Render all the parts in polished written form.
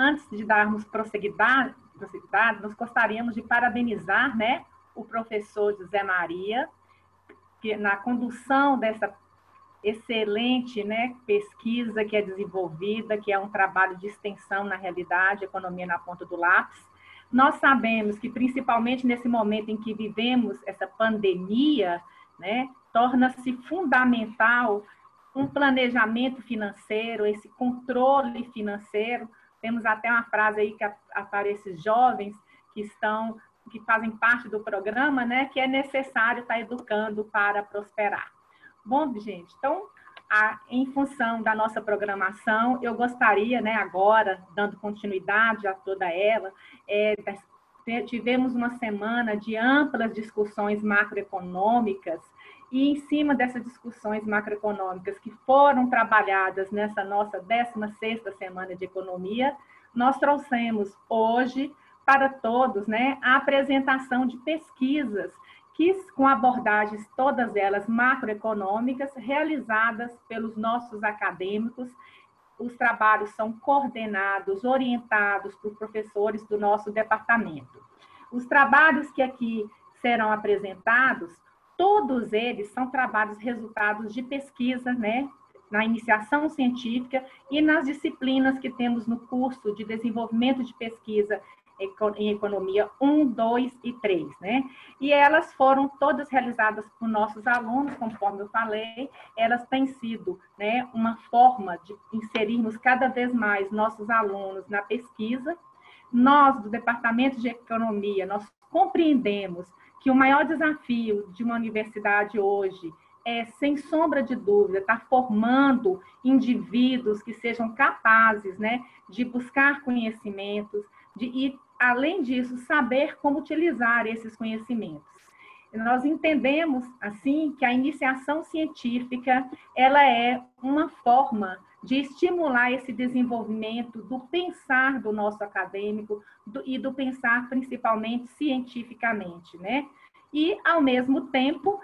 Antes de darmos prosseguidade, nós gostaríamos de parabenizar, né, o professor José Maria, que na condução dessa excelente, né, pesquisa que é desenvolvida, que é um trabalho de extensão, na realidade, Economia na Ponta do Lápis. Nós sabemos que, principalmente nesse momento em que vivemos essa pandemia, né, torna-se fundamental um planejamento financeiro, esse controle financeiro. Temos até uma frase aí que aparece jovens que fazem parte do programa, né, que é necessário estar educando para prosperar. Bom, gente, então, em função da nossa programação, eu gostaria, né, agora, dando continuidade a toda ela, tivemos uma semana de amplas discussões macroeconômicas, e em cima dessas discussões macroeconômicas que foram trabalhadas nessa nossa 16ª Semana de Economia, nós trouxemos hoje para todos, né, a apresentação de pesquisas com abordagens, todas elas macroeconômicas, realizadas pelos nossos acadêmicos. Os trabalhos são coordenados, orientados por professores do nosso departamento. Os trabalhos que aqui serão apresentados, todos eles são trabalhos resultados de pesquisa, né, na iniciação científica e nas disciplinas que temos no curso de desenvolvimento de pesquisa em economia 1, 2 e 3, né? E elas foram todas realizadas por nossos alunos, conforme eu falei, elas têm sido, né, uma forma de inserirmos cada vez mais nossos alunos na pesquisa. Nós, do Departamento de Economia, nós compreendemos que o maior desafio de uma universidade hoje é, sem sombra de dúvida, estar formando indivíduos que sejam capazes, né, de buscar conhecimentos, e, além disso, saber como utilizar esses conhecimentos. Nós entendemos, assim, que a iniciação científica, ela é uma forma de estimular esse desenvolvimento do pensar do nosso acadêmico e do pensar, principalmente, cientificamente, né? E, ao mesmo tempo,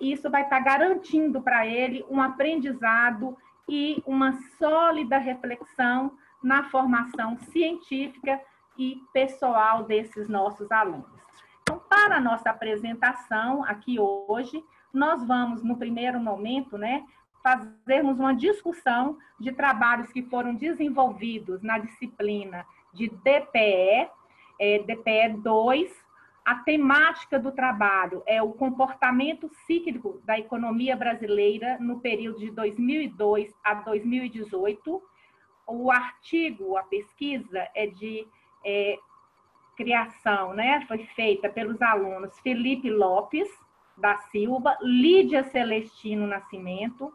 isso vai estar garantindo para ele um aprendizado e uma sólida reflexão na formação científica e pessoal desses nossos alunos. Então, para a nossa apresentação aqui hoje, nós vamos, no primeiro momento, né, fazermos uma discussão de trabalhos que foram desenvolvidos na disciplina de DPE, DPE 2. A temática do trabalho é o comportamento cíclico da economia brasileira no período de 2002 a 2018. O artigo, a pesquisa, é de criação, né? Foi feita pelos alunos Felipe Lopes da Silva, Lídia Celestino Nascimento,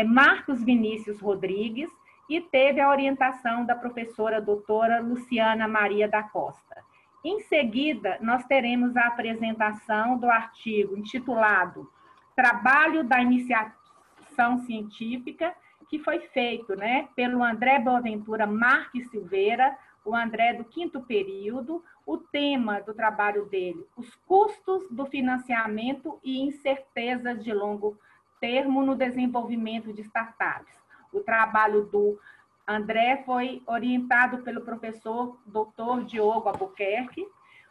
Marcos Vinícius Rodrigues, e teve a orientação da professora doutora Luciana Maria da Costa. Em seguida, nós teremos a apresentação do artigo intitulado Trabalho da Iniciação Científica, que foi feito, né, pelo André Boaventura Marques Silveira, o André do 5º período. O tema do trabalho dele, os custos do financiamento e incertezas de longo termo no desenvolvimento de startups. O trabalho do André foi orientado pelo professor Dr. Diogo Albuquerque.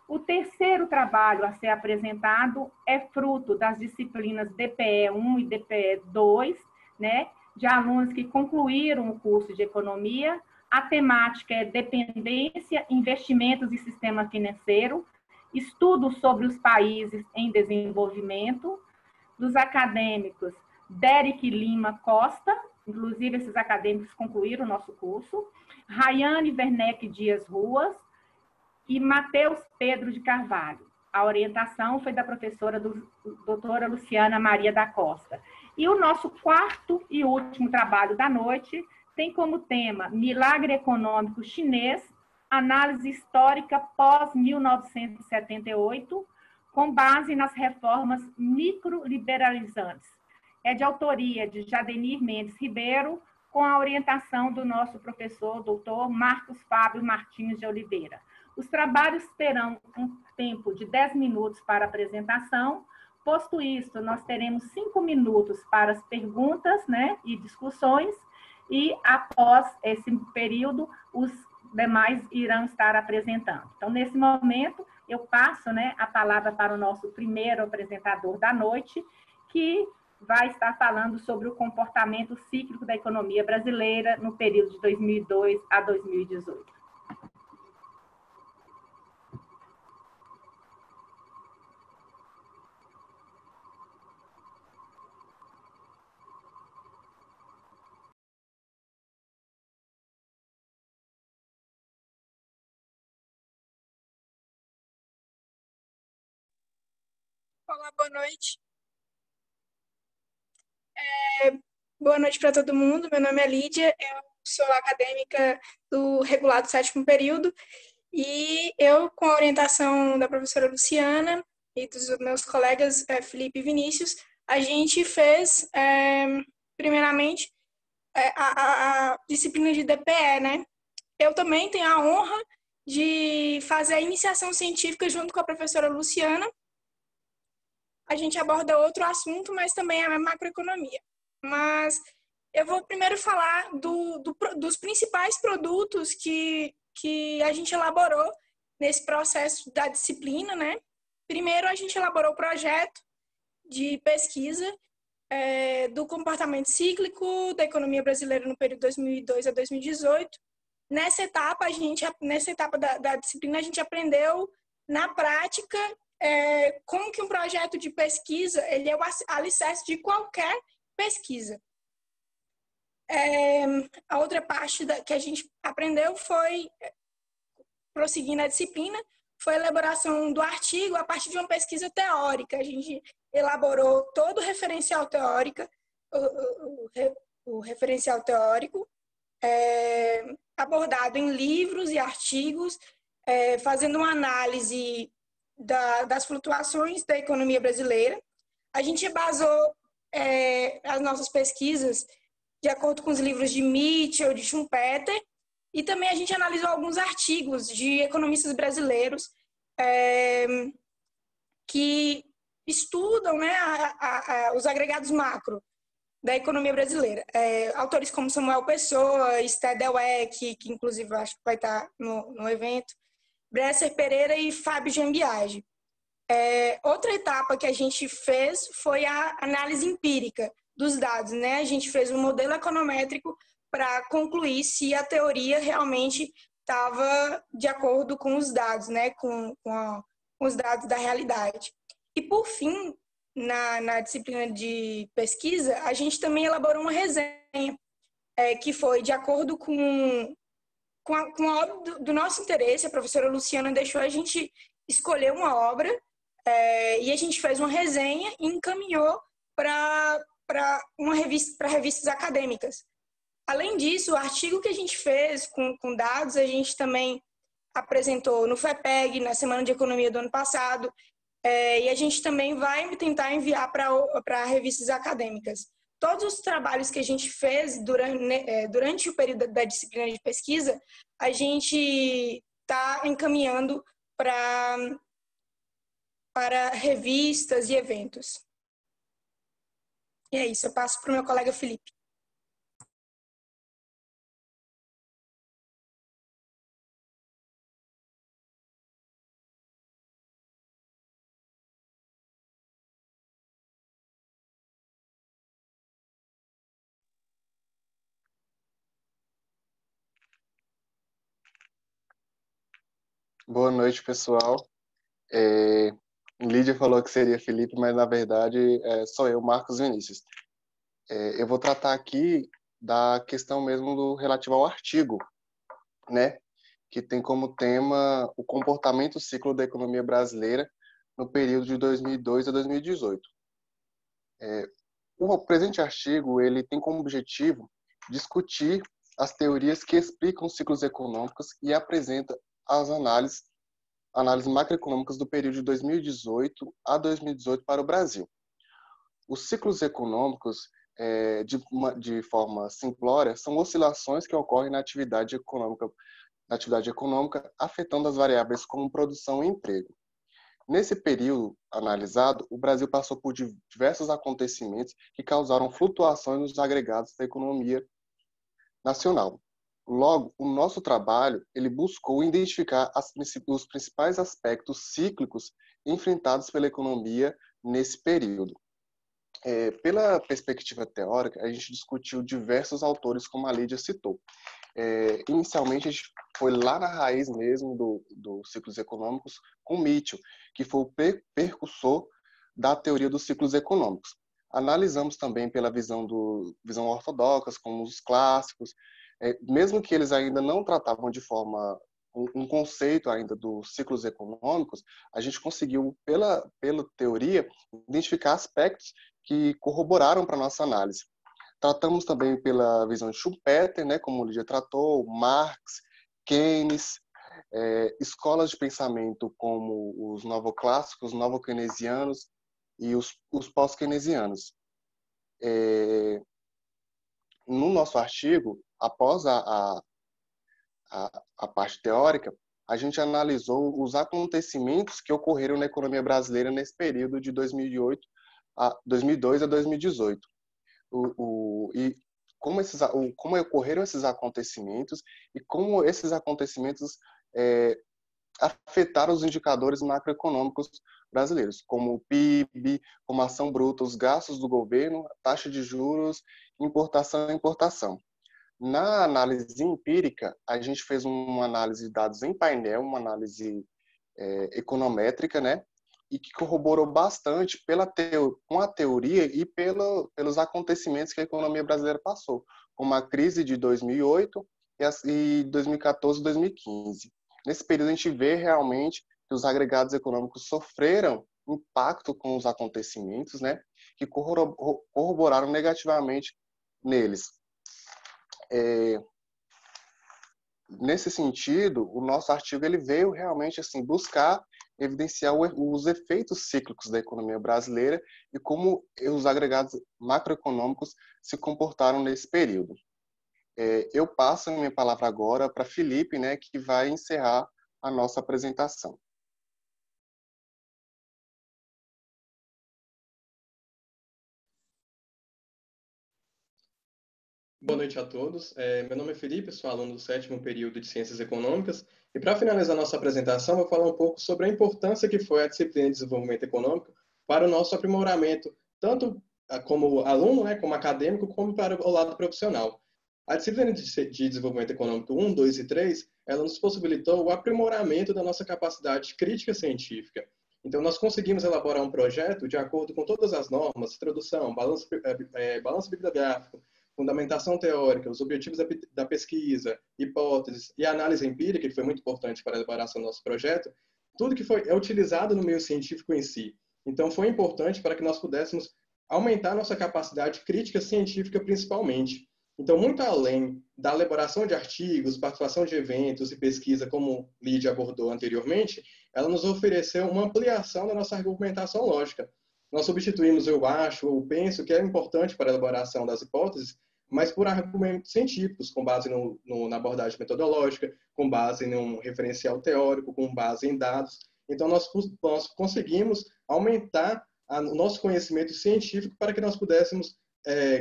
O terceiro trabalho a ser apresentado é fruto das disciplinas DPE 1 e DPE 2, né, de alunos que concluíram o curso de economia. A temática é dependência, investimentos e sistema financeiro, estudos sobre os países em desenvolvimento, dos acadêmicos Derek Lima Costa, inclusive esses acadêmicos concluíram o nosso curso, Rayane Werneck Dias Ruas e Matheus Pedro de Carvalho. A orientação foi da professora doutora Luciana Maria da Costa. E o nosso quarto e último trabalho da noite tem como tema Milagre Econômico Chinês, análise histórica pós-1978, com base nas reformas microliberalizantes. É de autoria de Jadenir Mendes Ribeiro, com a orientação do nosso professor, doutor Marcos Fábio Martins de Oliveira. Os trabalhos terão um tempo de 10 minutos para apresentação. Posto isto, nós teremos 5 minutos para as perguntas, né, e discussões, e após esse período, os demais irão estar apresentando. Então, nesse momento, eu passo, né, a palavra para o nosso primeiro apresentador da noite, que vai estar falando sobre o comportamento cíclico da economia brasileira no período de 2002 a 2018. Olá, boa noite. Boa noite para todo mundo. Meu nome é Lídia, eu sou acadêmica do regulado sétimo período e eu, com a orientação da professora Luciana e dos meus colegas Felipe e Vinícius, a gente fez, primeiramente, a disciplina de DPE, né? Eu também tenho a honra de fazer a iniciação científica junto com a professora Luciana. A gente aborda outro assunto, mas também é a macroeconomia. Mas eu vou primeiro falar dos principais produtos que a gente elaborou nesse processo da disciplina, né? Primeiro, a gente elaborou o projeto de pesquisa do comportamento cíclico da economia brasileira no período 2002 a 2018. Nessa etapa da disciplina, a gente aprendeu na prática como que um projeto de pesquisa ele é o alicerce de qualquer pesquisa. A outra parte que a gente aprendeu foi, prosseguindo a disciplina, foi a elaboração do artigo a partir de uma pesquisa teórica. A gente elaborou todo o referencial teórico, o referencial teórico, abordado em livros e artigos, fazendo uma análise das flutuações da economia brasileira. A gente basou as nossas pesquisas de acordo com os livros de Mitchell, de Schumpeter, e também a gente analisou alguns artigos de economistas brasileiros que estudam, né, os agregados macro da economia brasileira. Autores como Samuel Pessoa, Esther Delweck, que inclusive acho que vai estar no evento, Bresser Pereira e Fábio Jambiage. Outra etapa que a gente fez foi a análise empírica dos dados, né? A gente fez um modelo econométrico para concluir se a teoria realmente estava de acordo com os dados, né? Com os dados da realidade. E, por fim, na disciplina de pesquisa, a gente também elaborou uma resenha que foi de acordo com a obra do nosso interesse. A professora Luciana deixou a gente escolher uma obra e a gente fez uma resenha e encaminhou para revistas acadêmicas. Além disso, o artigo que a gente fez com dados, a gente também apresentou no FEPEG, na Semana de Economia do ano passado, e a gente também vai tentar enviar para revistas acadêmicas. Todos os trabalhos que a gente fez durante o período da disciplina de pesquisa, a gente está encaminhando para revistas e eventos. E é isso, eu passo para o meu colega Felipe. Boa noite, pessoal. Lídia falou que seria Felipe, mas na verdade sou eu, Marcos Vinícius. Eu vou tratar aqui da questão mesmo relativo ao artigo, né, que tem como tema o comportamento ciclo da economia brasileira no período de 2002 a 2018. O presente artigo ele tem como objetivo discutir as teorias que explicam os ciclos econômicos e apresenta as análises macroeconômicas do período de 2018 a 2018 para o Brasil. Os ciclos econômicos, de forma simplória, são oscilações que ocorrem na atividade econômica, afetando as variáveis como produção e emprego. Nesse período analisado, o Brasil passou por diversos acontecimentos que causaram flutuações nos agregados da economia nacional. Logo, o nosso trabalho ele buscou identificar os principais aspectos cíclicos enfrentados pela economia nesse período. Pela perspectiva teórica, a gente discutiu diversos autores, como a Lídia citou. Inicialmente, a gente foi lá na raiz mesmo dos ciclos econômicos com Mitchell, que foi o precursor da teoria dos ciclos econômicos. Analisamos também pela visão ortodoxa, como os clássicos, mesmo que eles ainda não tratavam de forma um conceito ainda dos ciclos econômicos, a gente conseguiu, pela teoria, identificar aspectos que corroboraram para a nossa análise. Tratamos também pela visão de Schumpeter, né, como o Lídia tratou, Marx, Keynes, escolas de pensamento como os novoclássicos, os novo-keynesianos e os pós-keynesianos. No nosso artigo, após a parte teórica, a gente analisou os acontecimentos que ocorreram na economia brasileira nesse período de 2002 a 2018. E como ocorreram esses acontecimentos e como esses acontecimentos afetaram os indicadores macroeconômicos brasileiros, como o PIB, como a ação bruta, os gastos do governo, a taxa de juros, importação e importação. Na análise empírica, a gente fez uma análise de dados em painel, uma análise econométrica, né? E que corroborou bastante com a teoria e pelos acontecimentos que a economia brasileira passou, como a crise de 2008 e 2014 e 2015. Nesse período, a gente vê realmente que os agregados econômicos sofreram impacto com os acontecimentos, né? Que corroboraram negativamente neles. Nesse sentido, o nosso artigo ele veio realmente assim buscar evidenciar os efeitos cíclicos da economia brasileira e como os agregados macroeconômicos se comportaram nesse período. Eu passo a minha palavra agora para Felipe, né, que vai encerrar a nossa apresentação. Boa noite a todos. Meu nome é Felipe, sou aluno do 7º período de Ciências Econômicas. E para finalizar nossa apresentação, eu vou falar um pouco sobre a importância que foi a disciplina de desenvolvimento econômico para o nosso aprimoramento, tanto como aluno, né, como acadêmico, como para o lado profissional. A disciplina de desenvolvimento econômico 1, 2 e 3, ela nos possibilitou o aprimoramento da nossa capacidade crítica científica. Então, nós conseguimos elaborar um projeto de acordo com todas as normas, introdução, balanço bibliográfico, fundamentação teórica, os objetivos da pesquisa, hipóteses e análise empírica, que foi muito importante para a elaboração do nosso projeto, tudo que é utilizado no meio científico em si. Então, foi importante para que nós pudéssemos aumentar nossa capacidade crítica científica, principalmente. Então, muito além da elaboração de artigos, participação de eventos e pesquisa, como Lídia abordou anteriormente, ela nos ofereceu uma ampliação da nossa argumentação lógica. Nós substituímos eu acho ou penso, que é importante para a elaboração das hipóteses, mas por argumentos científicos, com base na abordagem metodológica, com base em um referencial teórico, com base em dados. Então, nós conseguimos aumentar o nosso conhecimento científico para que nós pudéssemos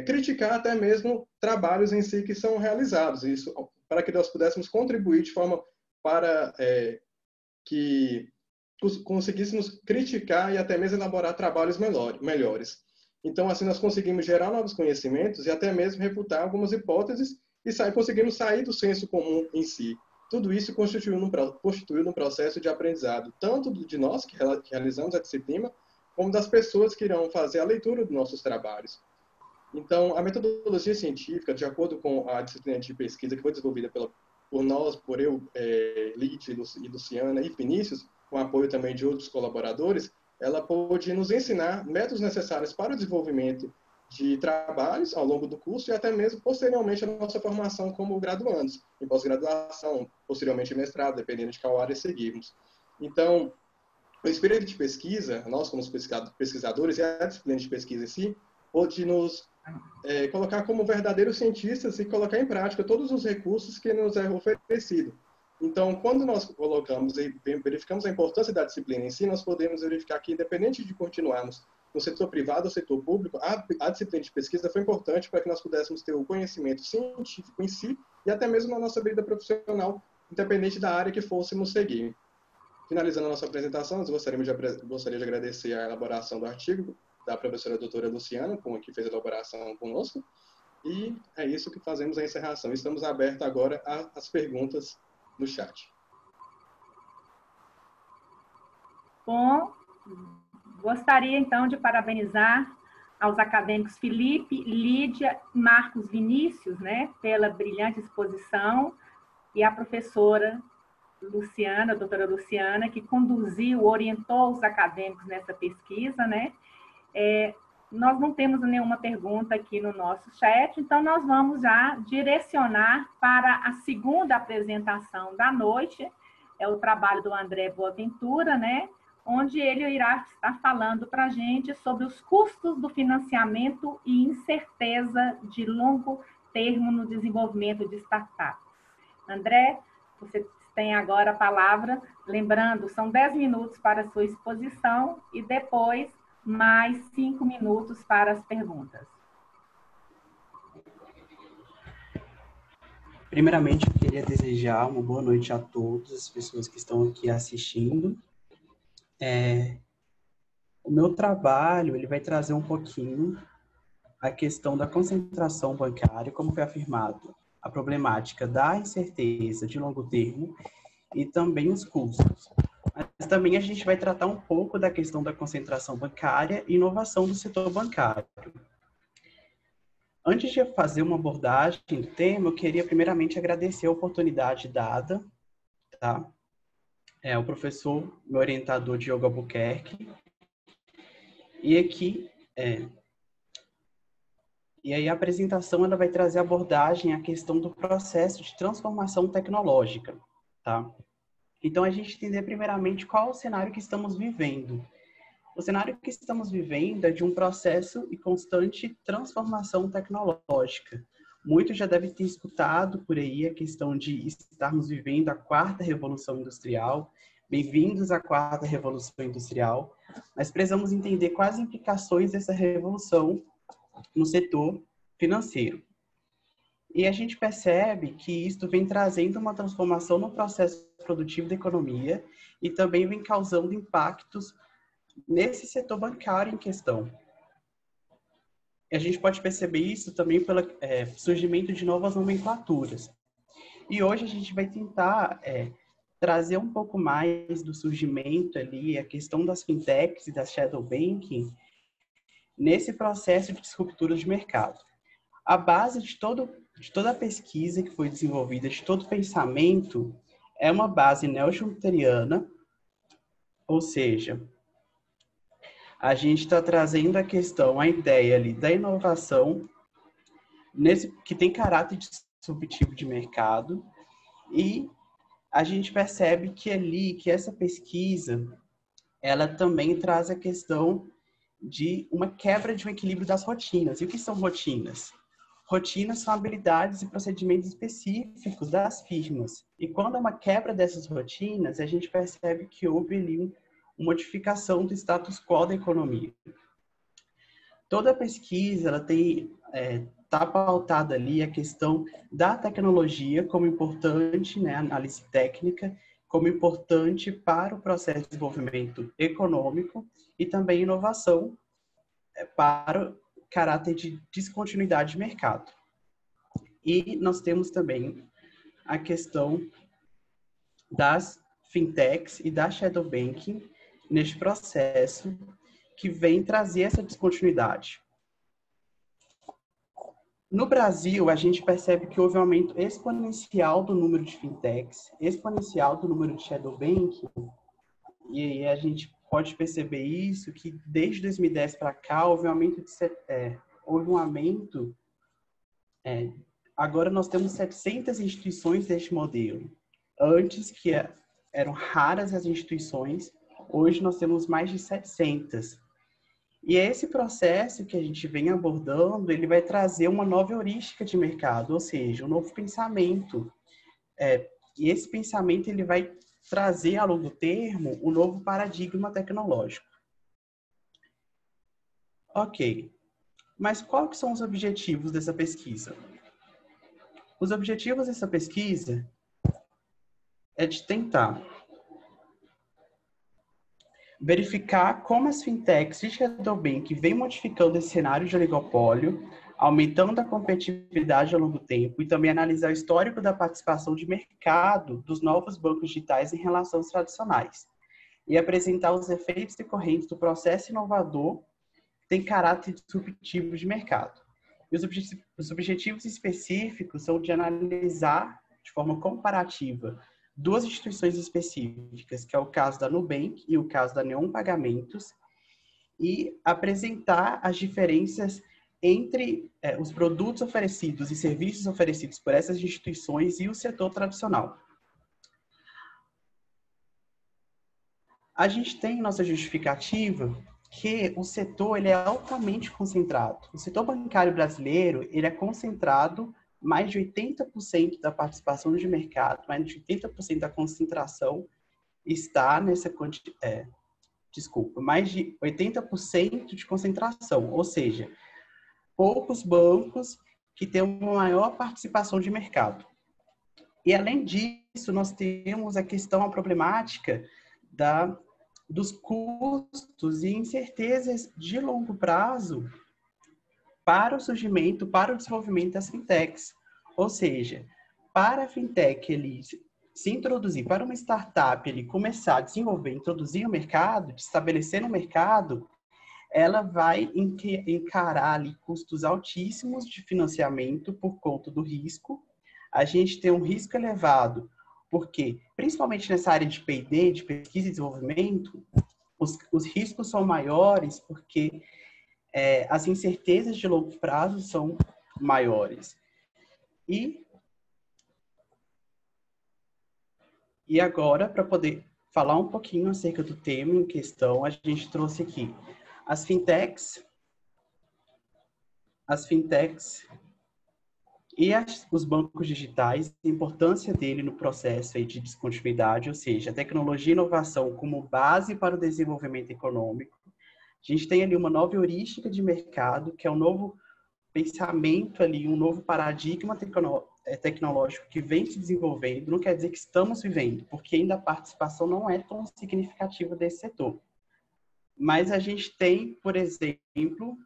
criticar até mesmo trabalhos em si que são realizados, isso para que nós pudéssemos contribuir de forma para que conseguíssemos criticar e até mesmo elaborar trabalhos melhores. Então, assim, nós conseguimos gerar novos conhecimentos e até mesmo refutar algumas hipóteses e conseguimos sair do senso comum em si. Tudo isso constituiu um processo de aprendizado, tanto de nós que realizamos a disciplina, como das pessoas que irão fazer a leitura dos nossos trabalhos. Então, a metodologia científica, de acordo com a disciplina de pesquisa que foi desenvolvida por eu, Lídia e Luciana e Vinícius, com apoio também de outros colaboradores, ela pôde nos ensinar métodos necessários para o desenvolvimento de trabalhos ao longo do curso e até mesmo posteriormente a nossa formação como graduandos, em pós-graduação, posteriormente mestrado, dependendo de qual área seguirmos. Então, o espírito de pesquisa, nós como pesquisadores e a disciplina de pesquisa em si, pôde nos colocar como verdadeiros cientistas e colocar em prática todos os recursos que nos é oferecido. Então, quando nós colocamos e verificamos a importância da disciplina em si, nós podemos verificar que, independente de continuarmos no setor privado ou setor público, a disciplina de pesquisa foi importante para que nós pudéssemos ter o conhecimento científico em si e até mesmo na nossa vida profissional, independente da área que fôssemos seguir. Finalizando a nossa apresentação, nós gostaria de agradecer a elaboração do artigo da professora doutora Luciana, que fez a elaboração conosco, e é isso que fazemos a encerração. Estamos abertos agora às perguntas no chat. Bom, gostaria então de parabenizar aos acadêmicos Felipe, Lídia e Marcos Vinícius, né, pela brilhante exposição, e a professora Luciana, a doutora Luciana, que conduziu, orientou os acadêmicos nessa pesquisa, né? Nós não temos nenhuma pergunta aqui no nosso chat, então nós vamos já direcionar para a segunda apresentação da noite, é o trabalho do André Boaventura, né? Onde ele irá estar falando para a gente sobre os custos do financiamento e incerteza de longo termo no desenvolvimento de startups. André, você tem agora a palavra. Lembrando, são 10 minutos para a sua exposição e depois mais 5 minutos para as perguntas. Primeiramente, eu queria desejar uma boa noite a todas as pessoas que estão aqui assistindo. O meu trabalho ele vai trazer um pouquinho a questão da concentração bancária, como foi afirmado, a problemática da incerteza de longo termo e também os custos. Mas também a gente vai tratar um pouco da questão da concentração bancária e inovação do setor bancário. Antes de fazer uma abordagem do tema, eu queria primeiramente agradecer a oportunidade dada, tá? O professor, meu orientador Diogo Albuquerque, e aqui, e aí a apresentação ela vai trazer abordagem à questão do processo de transformação tecnológica, tá? Então, a gente entender primeiramente qual é o cenário que estamos vivendo. O cenário que estamos vivendo é de um processo e constante transformação tecnológica. Muitos já devem ter escutado por aí a questão de estarmos vivendo a 4ª Revolução Industrial. Bem-vindos à 4ª Revolução Industrial. Mas precisamos entender quais as implicações dessa revolução no setor financeiro. E a gente percebe que isto vem trazendo uma transformação no processo produtivo da economia e também vem causando impactos nesse setor bancário em questão. A gente pode perceber isso também pelo surgimento de novas nomenclaturas. E hoje a gente vai tentar trazer um pouco mais do surgimento ali, a questão das fintechs e das shadow banking, nesse processo de disruptura de mercado. A base de toda a pesquisa que foi desenvolvida, de todo o pensamento, é uma base neo-schumpeteriana, ou seja, a gente está trazendo a questão, a ideia ali da inovação, que tem caráter disruptivo de mercado, e a gente percebe que essa pesquisa, ela também traz a questão de uma quebra de um equilíbrio das rotinas. E o que são rotinas? Rotinas são habilidades e procedimentos específicos das firmas. E quando há uma quebra dessas rotinas, a gente percebe que houve ali uma modificação do status quo da economia. Toda a pesquisa ela está pautada ali a questão da tecnologia como importante, né, análise técnica, como importante para o processo de desenvolvimento econômico e também inovação para o caráter de descontinuidade de mercado. E nós temos também a questão das fintechs e da shadow banking neste processo que vem trazer essa descontinuidade. No Brasil, a gente percebe que houve um aumento exponencial do número de fintechs, exponencial do número de shadow banking, e a gente pode perceber isso, que desde 2010 para cá houve um aumento, agora nós temos 700 instituições deste modelo. Antes, que eram raras as instituições, hoje nós temos mais de 700. E esse processo que a gente vem abordando, ele vai trazer uma nova heurística de mercado, ou seja, um novo pensamento. E esse pensamento ele vai trazer, a longo termo, um novo paradigma tecnológico. Ok, mas quais que são os objetivos dessa pesquisa? Os objetivos dessa pesquisa é de tentar verificar como as fintechs de Shadow Bank vêm modificando esse cenário de oligopólio, aumentando a competitividade ao longo do tempo e também analisar o histórico da participação de mercado dos novos bancos digitais em relação aos tradicionais e apresentar os efeitos decorrentes do processo inovador que tem caráter disruptivo de mercado. E os objetivos específicos são de analisar de forma comparativa duas instituições específicas, que é o caso da Nubank e o caso da Neon Pagamentos, e apresentar as diferenças entre os produtos oferecidos e serviços oferecidos por essas instituições e o setor tradicional. A gente tem em nossa justificativa que o setor ele é altamente concentrado. O setor bancário brasileiro ele é concentrado, mais de 80% da participação de mercado, mais de 80% da concentração está nessa quantidade. Mais de 80% de concentração, ou seja, poucos bancos que têm uma maior participação de mercado. E, além disso, nós temos a questão, a problemática dos custos e incertezas de longo prazo para o surgimento, para o desenvolvimento das fintechs. Ou seja, para a fintech ele se introduzir, para uma startup ele começar a desenvolver, introduzir o mercado, estabelecer no mercado, ela vai encarar ali custos altíssimos de financiamento por conta do risco. A gente tem um risco elevado, porque, principalmente nessa área de P&D, de pesquisa e desenvolvimento, os riscos são maiores porque as incertezas de longo prazo são maiores. E agora, para poder falar um pouquinho acerca do tema em questão, a gente trouxe aqui as fintechs e os bancos digitais, a importância dele no processo aí de descontinuidade, ou seja, a tecnologia e inovação como base para o desenvolvimento econômico. A gente tem ali uma nova heurística de mercado, que é um novo pensamento ali, um novo paradigma tecnológico que vem se desenvolvendo. Não quer dizer que estamos vivendo, porque ainda a participação não é tão significativa desse setor. Mas a gente tem, por exemplo,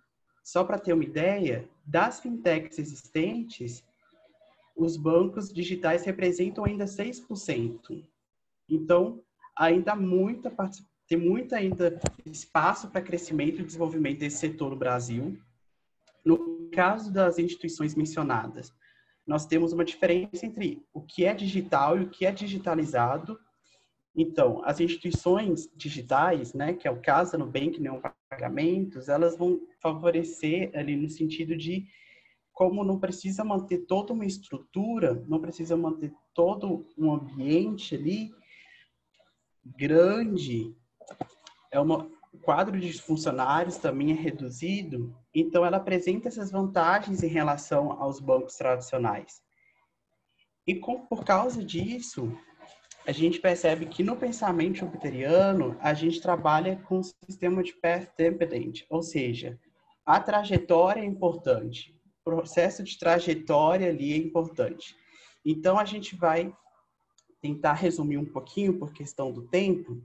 só para ter uma ideia, das fintechs existentes, os bancos digitais representam ainda 6%. Então, ainda tem muito ainda espaço para crescimento e desenvolvimento desse setor no Brasil. No caso das instituições mencionadas, nós temos uma diferença entre o que é digital e o que é digitalizado. Então, as instituições digitais, né, que é o caso da Nubank, Neon Pagamentos, elas vão favorecer ali no sentido de como não precisa manter toda uma estrutura, não precisa manter todo um ambiente ali grande, o quadro de funcionários também é reduzido, então ela apresenta essas vantagens em relação aos bancos tradicionais. E por causa disso, a gente percebe que no pensamento jupiteriano, a gente trabalha com um sistema de path dependent, ou seja, a trajetória é importante, o processo de trajetória ali é importante. Então, a gente vai tentar resumir um pouquinho, por questão do tempo,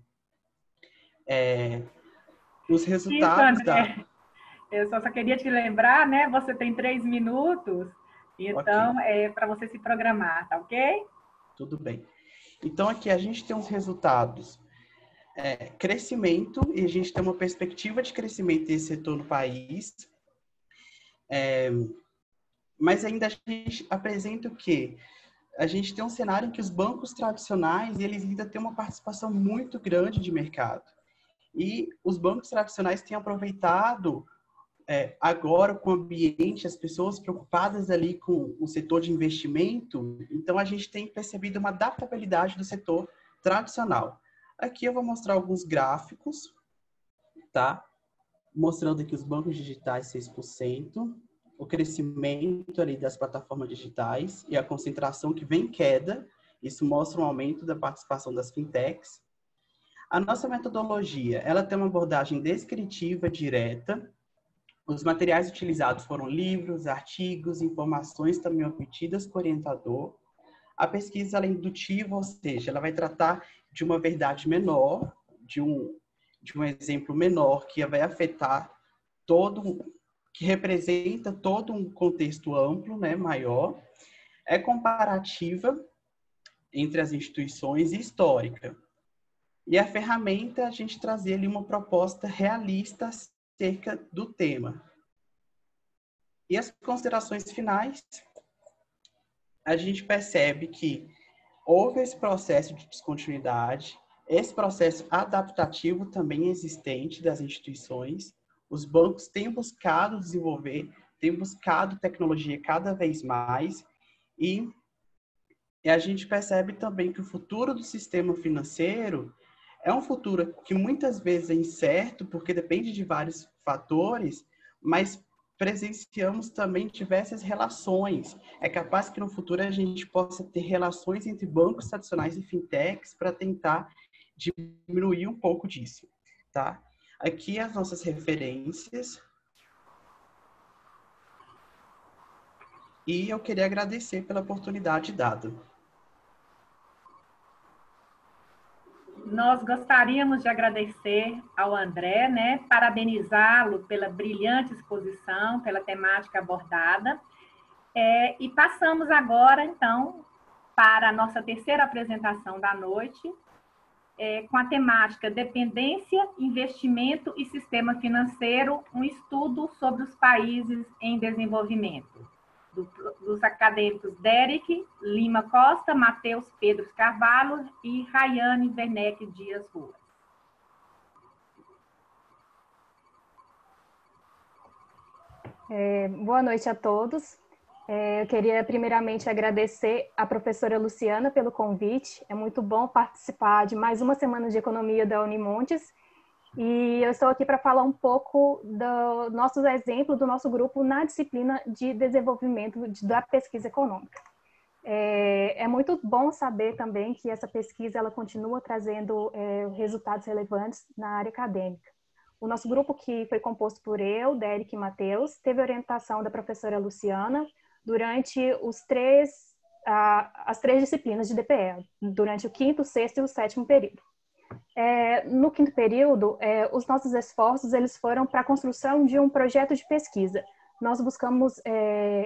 os resultados Isso, André. Eu só queria te lembrar, né? Você tem 3 minutos, então okay. É para você se programar, tá ok? Tudo bem. Então, aqui a gente tem os resultados. Crescimento, e a gente tem uma perspectiva de crescimento desse setor no país. Mas ainda a gente apresenta o quê? A gente tem um cenário em que os bancos tradicionais, eles ainda têm uma participação muito grande de mercado. E os bancos tradicionais têm aproveitado, agora com o ambiente, as pessoas preocupadas ali com o setor de investimento, então a gente tem percebido uma adaptabilidade do setor tradicional. Aqui eu vou mostrar alguns gráficos, tá? Mostrando aqui os bancos digitais 6%, o crescimento ali das plataformas digitais e a concentração que vem em queda, isso mostra um aumento da participação das fintechs. A nossa metodologia, ela tem uma abordagem descritiva direta, Os materiais utilizados foram livros, artigos, informações também obtidas com o orientador. A pesquisa ela é indutiva, ou seja, ela vai tratar de uma verdade menor, de um exemplo menor que vai afetar que representa todo um contexto amplo, né, maior. É comparativa entre as instituições e histórica. E a ferramenta, a gente trazia ali uma proposta realista acerca do tema. E as considerações finais, a gente percebe que houve esse processo de descontinuidade, esse processo adaptativo também existente das instituições. Os bancos têm buscado desenvolver, têm buscado tecnologia cada vez mais, e a gente percebe também que o futuro do sistema financeiro é um futuro que muitas vezes é incerto, porque depende de vários fatores, mas presenciamos também diversas relações. É capaz que no futuro a gente possa ter relações entre bancos tradicionais e fintechs para tentar diminuir um pouco disso, tá? Aqui as nossas referências. E eu queria agradecer pela oportunidade dada. Nós gostaríamos de agradecer ao André, né, parabenizá-lo pela brilhante exposição, pela temática abordada. E passamos agora, então, para a nossa terceira apresentação da noite, com a temática Dependência, Investimento e Sistema Financeiro, um estudo sobre os países em desenvolvimento. Dos acadêmicos Derek Lima Costa, Matheus Pedro Carvalho e Rayane Werneck Dias Ruas. Boa noite a todos. Eu queria primeiramente agradecer à professora Luciana pelo convite. É muito bom participar de mais uma semana de economia da Unimontes. E eu estou aqui para falar um pouco do nosso exemplo, do nosso grupo na disciplina de desenvolvimento da pesquisa econômica. É muito bom saber também que essa pesquisa ela continua trazendo resultados relevantes na área acadêmica. O nosso grupo, que foi composto por eu, Derek e Matheus, teve orientação da professora Luciana durante as três disciplinas de DPE, durante o quinto, sexto e o sétimo período. No quinto período, os nossos esforços eles foram para a construção de um projeto de pesquisa. Nós buscamos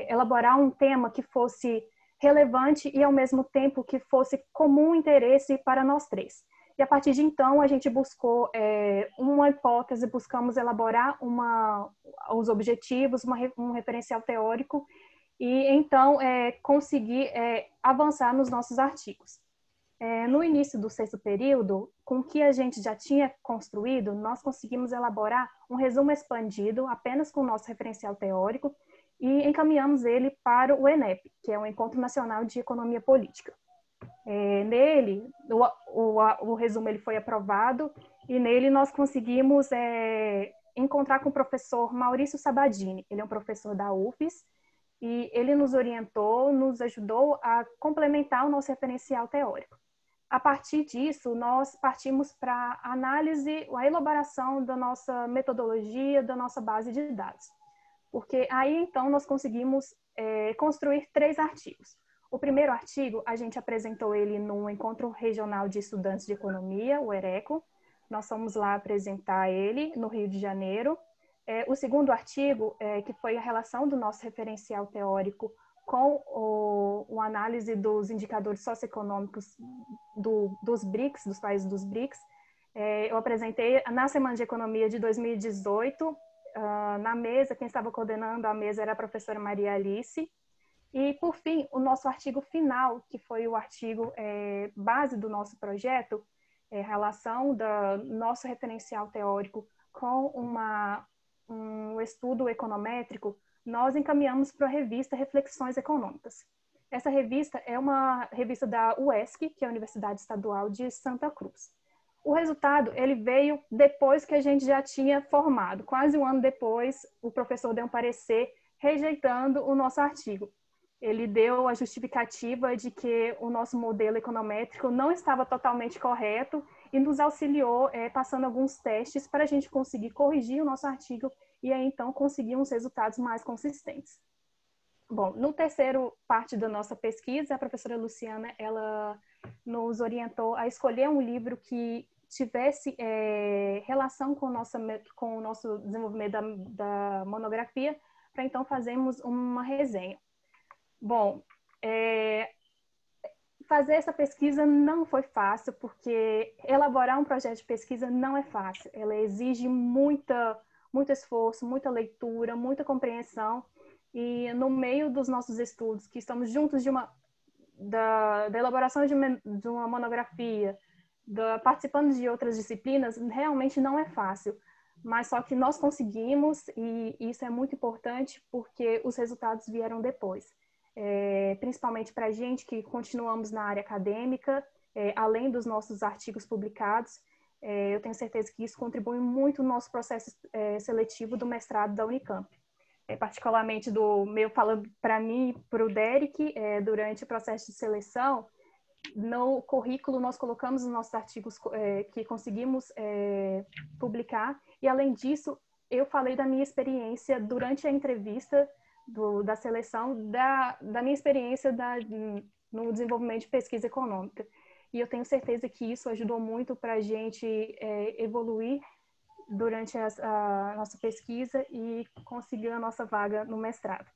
elaborar um tema que fosse relevante e, ao mesmo tempo, que fosse comum interesse para nós três. E, a partir de então, a gente buscou uma hipótese, buscamos elaborar os objetivos, um referencial teórico e, então, conseguir avançar nos nossos artigos. No início do sexto período, com o que a gente já tinha construído, nós conseguimos elaborar um resumo expandido apenas com o nosso referencial teórico e encaminhamos ele para o ENEP, que é o Encontro Nacional de Economia Política. Nele, o resumo ele foi aprovado e nele nós conseguimos encontrar com o professor Maurício Sabadini. Ele é um professor da UFES e ele nos orientou, nos ajudou a complementar o nosso referencial teórico. A partir disso, nós partimos para a análise, a elaboração da nossa metodologia, da nossa base de dados. Porque aí, então, nós conseguimos construir 3 artigos. O primeiro artigo, a gente apresentou ele no Encontro Regional de Estudantes de Economia, o ERECO. Nós fomos lá apresentar ele no Rio de Janeiro. O segundo artigo, que foi a relação do nosso referencial teórico com a análise dos indicadores socioeconômicos dos BRICS, dos países dos BRICS. Eu apresentei na Semana de Economia de 2018, na mesa, quem estava coordenando a mesa era a professora Maria Alice. E, por fim, o nosso artigo final, que foi o artigo base do nosso projeto, relação do nosso referencial teórico com um estudo econométrico, nós encaminhamos para a revista Reflexões Econômicas. Essa revista é uma revista da UESC, que é a Universidade Estadual de Santa Cruz. O resultado ele veio depois que a gente já tinha formado. Quase um ano depois, o professor deu um parecer rejeitando o nosso artigo. Ele deu a justificativa de que o nosso modelo econométrico não estava totalmente correto e nos auxiliou passando alguns testes para a gente conseguir corrigir o nosso artigo e aí então conseguimos resultados mais consistentes. Bom, no terceiro parte da nossa pesquisa, a professora Luciana, ela nos orientou a escolher um livro que tivesse relação com o nosso desenvolvimento da monografia, para então fazermos uma resenha. Bom, fazer essa pesquisa não foi fácil, porque elaborar um projeto de pesquisa não é fácil. Ela exige muito esforço, muita leitura, muita compreensão. E no meio dos nossos estudos, que estamos juntos da elaboração de uma monografia, participando de outras disciplinas, realmente não é fácil. Mas só que nós conseguimos, e isso é muito importante, porque os resultados vieram depois. Principalmente para a gente que continuamos na área acadêmica, além dos nossos artigos publicados, eu tenho certeza que isso contribui muito no nosso processo seletivo do mestrado da Unicamp. Particularmente falando para mim e para o Derek, durante o processo de seleção, no currículo nós colocamos os nossos artigos que conseguimos publicar, e além disso, eu falei da minha experiência durante a entrevista da seleção, da minha experiência no desenvolvimento de pesquisa econômica. E eu tenho certeza que isso ajudou muito para a gente evoluir durante a nossa pesquisa e conseguir a nossa vaga no mestrado.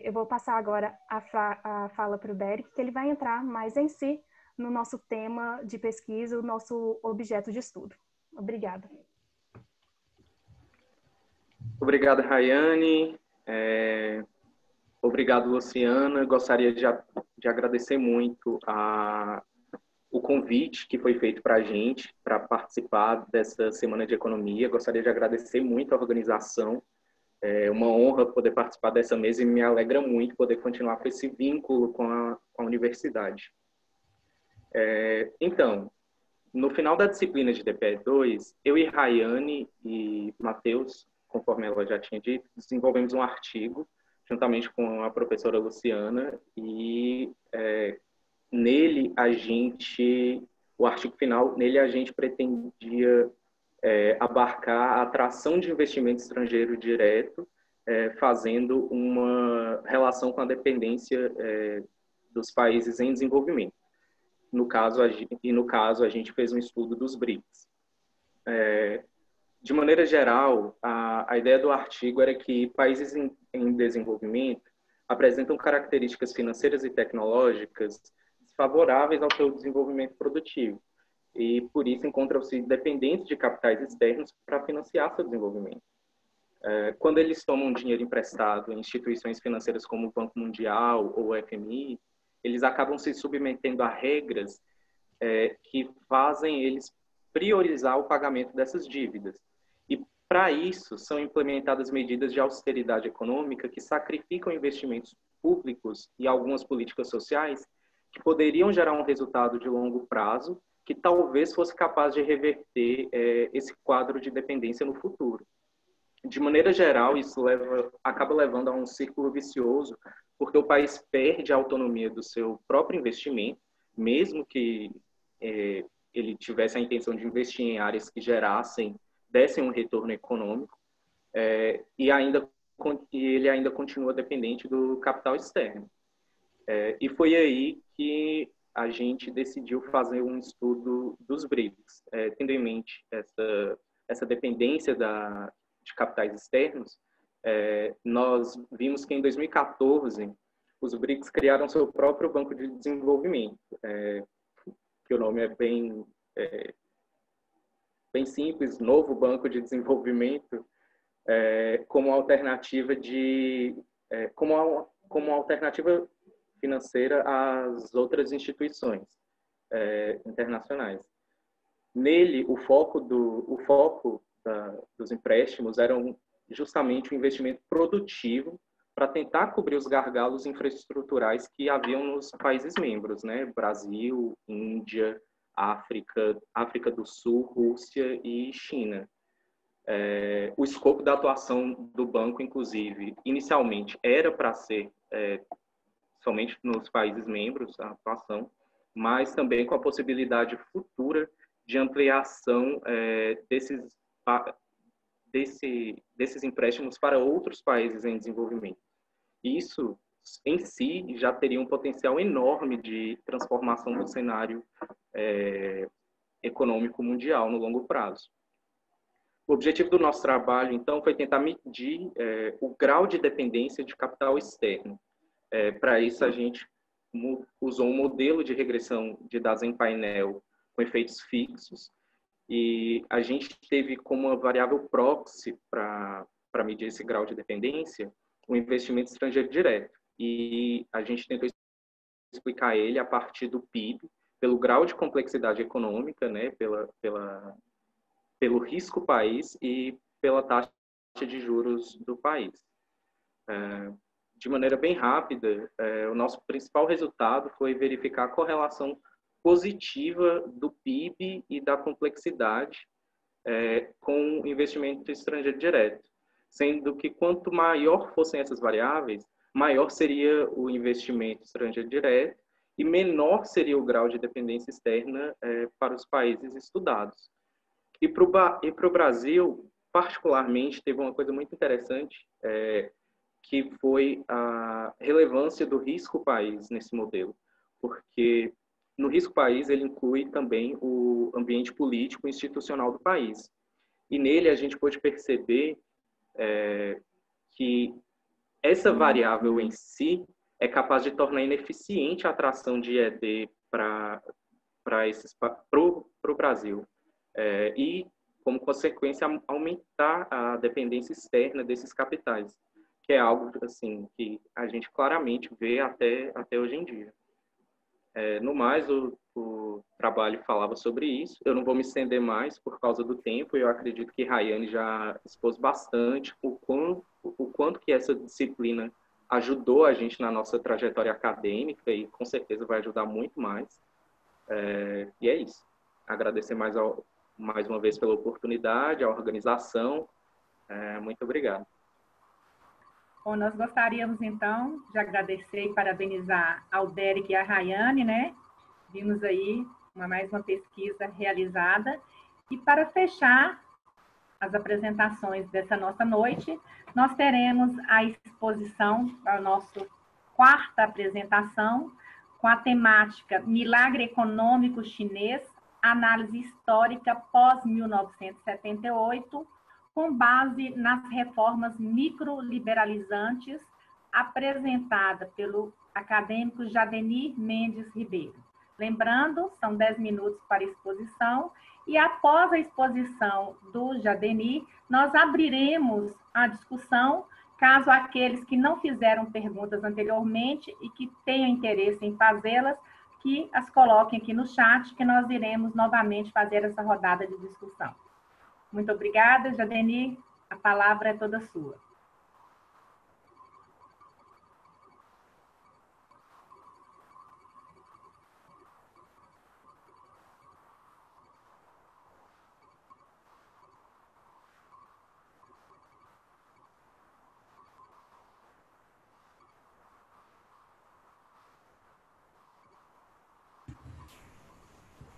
Eu vou passar agora a fala para o Derek, que ele vai entrar mais em si no nosso tema de pesquisa, o nosso objeto de estudo. Obrigada. Obrigado, Rayane. Obrigado, Luciana. Gostaria de agradecer muito o convite que foi feito para a gente, para participar dessa Semana de Economia. Gostaria de agradecer muito a organização. É uma honra poder participar dessa mesa e me alegra muito poder continuar com esse vínculo com a universidade. Então, no final da disciplina de DPE2, eu e Rayane e Matheus, conforme ela já tinha dito, desenvolvemos um artigo, juntamente com a professora Luciana, e nele o artigo final, nele a gente pretendia abarcar a atração de investimento estrangeiro direto, fazendo uma relação com a dependência dos países em desenvolvimento. No caso, a gente fez um estudo dos BRICS. De maneira geral, a ideia do artigo era que países em desenvolvimento apresentam características financeiras e tecnológicas desfavoráveis ao seu desenvolvimento produtivo e, por isso, encontram-se dependentes de capitais externos para financiar seu desenvolvimento. Quando eles tomam dinheiro emprestado em instituições financeiras como o Banco Mundial ou o FMI, eles acabam se submetendo a regras que fazem eles priorizar o pagamento dessas dívidas. E, para isso, são implementadas medidas de austeridade econômica que sacrificam investimentos públicos e algumas políticas sociais que poderiam gerar um resultado de longo prazo que talvez fosse capaz de reverter esse quadro de dependência no futuro. De maneira geral, isso acaba levando a um círculo vicioso, porque o país perde a autonomia do seu próprio investimento, mesmo que ele tivesse a intenção de investir em áreas que dessem um retorno econômico, e ele ainda continua dependente do capital externo. E foi aí que a gente decidiu fazer um estudo dos BRICS, tendo em mente essa dependência de capitais externos. Nós vimos que em 2014 os BRICS criaram seu próprio banco de desenvolvimento, que o nome é bem simples, Novo Banco de Desenvolvimento, como alternativa como alternativa financeira às outras instituições internacionais. Nele, o foco dos empréstimos era justamente o investimento produtivo para tentar cobrir os gargalos infraestruturais que haviam nos países membros, né? Brasil, Índia, África do Sul, Rússia e China. O escopo da atuação do banco, inclusive, inicialmente era para ser somente nos países membros, a atuação, mas também com a possibilidade futura de ampliação desses empréstimos para outros países em desenvolvimento. Isso, em si, já teria um potencial enorme de transformação do cenário econômico mundial no longo prazo. O objetivo do nosso trabalho, então, foi tentar medir o grau de dependência de capital externo. Para isso, a gente usou um modelo de regressão de dados em painel com efeitos fixos, e a gente teve como uma variável proxy para medir esse grau de dependência o investimento estrangeiro direto. E a gente tentou explicar ele a partir do PIB, pelo grau de complexidade econômica, né, pelo risco país e pela taxa de juros do país. De maneira bem rápida, o nosso principal resultado foi verificar a correlação positiva do PIB e da complexidade com o investimento estrangeiro direto, sendo que quanto maior fossem essas variáveis, maior seria o investimento estrangeiro direto e menor seria o grau de dependência externa para os países estudados. E para o Brasil, particularmente, teve uma coisa muito interessante, que foi a relevância do risco país nesse modelo, porque no risco país ele inclui também o ambiente político e institucional do país. E nele a gente pôde perceber que essa variável em si é capaz de tornar ineficiente a atração de ED para o Brasil. E, como consequência, aumentar a dependência externa desses capitais, que é algo assim, que a gente claramente vê até hoje em dia. No mais, o trabalho falava sobre isso. Eu não vou me estender mais por causa do tempo. Eu acredito que Rayane já expôs bastante o quanto que essa disciplina ajudou a gente na nossa trajetória acadêmica e com certeza vai ajudar muito mais. E é isso. Agradecer mais uma vez pela oportunidade, a organização. Muito obrigado. Bom, nós gostaríamos, então, de agradecer e parabenizar ao Derek e a Rayane, né? Vimos aí mais uma pesquisa realizada. E para fechar as apresentações dessa nossa noite, nós teremos a exposição, a nossa quarta apresentação, com a temática Milagre Econômico Chinês, Análise Histórica pós-1978, com base nas reformas microliberalizantes apresentada pelo acadêmico Jadenir Mendes Ribeiro. Lembrando, são 10 minutos para a exposição, e após a exposição do Jadenir, nós abriremos a discussão, caso aqueles que não fizeram perguntas anteriormente e que tenham interesse em fazê-las, que as coloquem aqui no chat, que nós iremos novamente fazer essa rodada de discussão. Muito obrigada, Jadenir. A palavra é toda sua.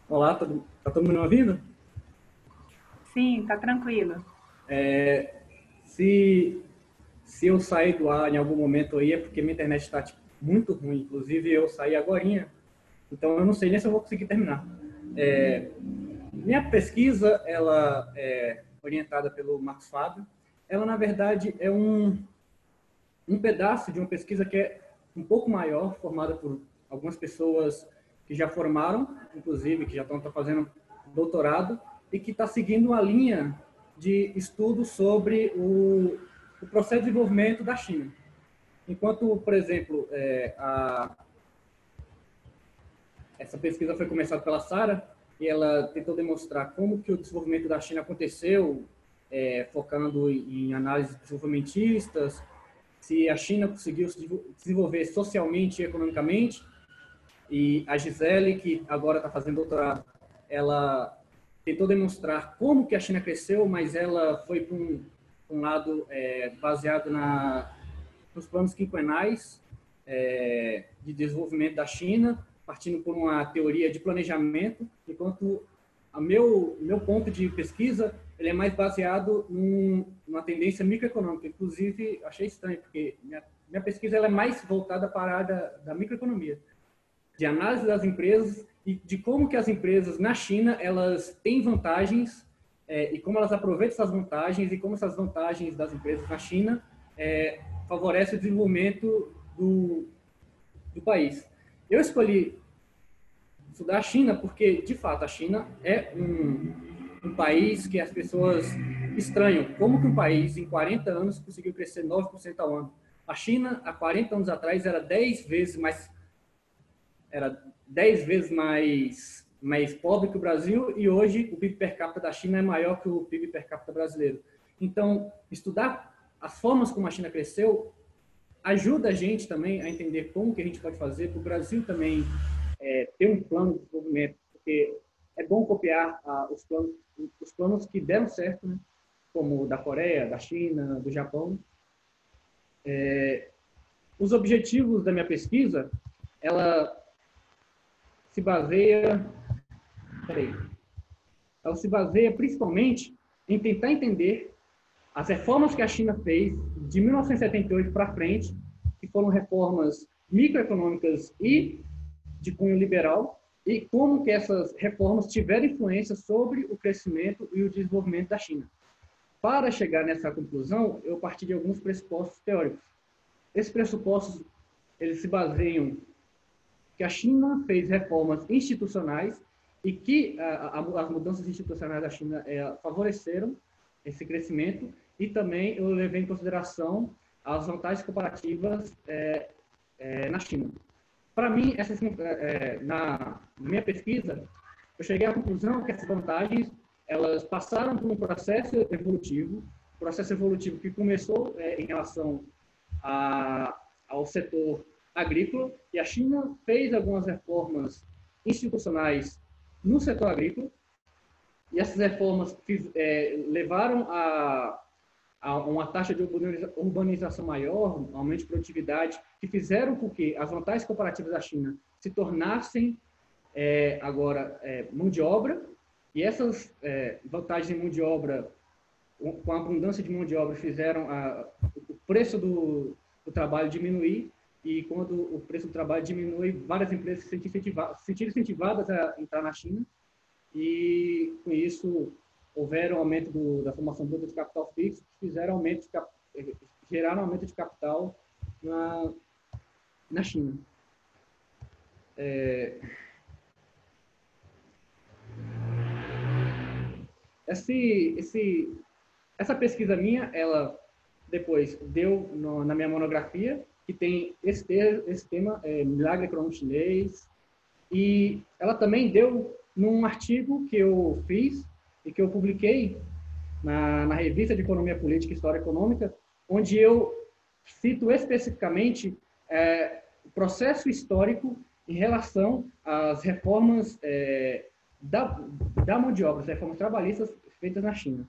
Olá, tá todo mundo me ouvindo? Sim, tá tranquilo. Se eu sair do ar em algum momento aí, é porque minha internet está muito ruim. Inclusive, eu saí agorinha, então eu não sei nem se eu vou conseguir terminar. Minha pesquisa, ela é orientada pelo Marcos Fábio. Ela, na verdade, é um pedaço de uma pesquisa que é um pouco maior, formada por algumas pessoas que já formaram, inclusive, que já estão fazendo doutorado, e que está seguindo uma linha de estudo sobre o processo de desenvolvimento da China. Enquanto, por exemplo, essa pesquisa foi começada pela Sara, e ela tentou demonstrar como que o desenvolvimento da China aconteceu, focando em análises desenvolvimentistas, se a China conseguiu se desenvolver socialmente e economicamente. E a Gisele, que agora está fazendo doutorado, ela tentou demonstrar como que a China cresceu, mas ela foi para um lado baseado nos planos quinquenais de desenvolvimento da China, partindo por uma teoria de planejamento, enquanto o meu ponto de pesquisa ele é mais baseado numa tendência microeconômica. Inclusive, achei estranho, porque minha pesquisa ela é mais voltada para a área da microeconomia, de análise das empresas e de como que as empresas na China elas têm vantagens e como elas aproveitam essas vantagens e como essas vantagens das empresas na China favorecem o desenvolvimento do país. Eu escolhi estudar a China porque, de fato, a China é um país que as pessoas estranham. Como que um país em 40 anos conseguiu crescer 9% ao ano? A China, há 40 anos atrás, era 10 vezes mais pobre que o Brasil e hoje o PIB per capita da China é maior que o PIB per capita brasileiro. Então, estudar as formas como a China cresceu ajuda a gente também a entender como que a gente pode fazer para o Brasil também ter um plano de desenvolvimento, porque é bom copiar os planos que deram certo, né? Como o da Coreia, da China, do Japão. Os objetivos da minha pesquisa, ela se baseia principalmente em tentar entender as reformas que a China fez de 1978 para frente, que foram reformas microeconômicas e de cunho liberal, e como que essas reformas tiveram influência sobre o crescimento e o desenvolvimento da China. Para chegar nessa conclusão, eu parti de alguns pressupostos teóricos. Esses pressupostos, eles se baseiam que a China fez reformas institucionais e que as mudanças institucionais da China favoreceram esse crescimento, e também eu levei em consideração as vantagens comparativas na China. Para mim, na minha pesquisa, eu cheguei à conclusão que essas vantagens elas passaram por um processo evolutivo que começou em relação ao setor agrícola, e a China fez algumas reformas institucionais no setor agrícola, e essas reformas levaram a uma taxa de urbanização maior, aumento de produtividade, que fizeram com que as vantagens comparativas da China se tornassem agora mão de obra, e essas vantagens em mão de obra, com a abundância de mão de obra, fizeram o preço do trabalho diminuir, e quando o preço do trabalho diminui, várias empresas se sentiram incentivadas a entrar na China, e com isso houveram aumento da formação bruta de capital fixo, que geraram aumento de capital na China. Essa pesquisa minha, ela depois deu na minha monografia, que tem esse tema, Milagre Econômico Chinês, e ela também deu num artigo que eu fiz e que eu publiquei na revista de Economia Política e História Econômica, onde eu cito especificamente o processo histórico em relação às reformas da mão de obra, as reformas trabalhistas feitas na China.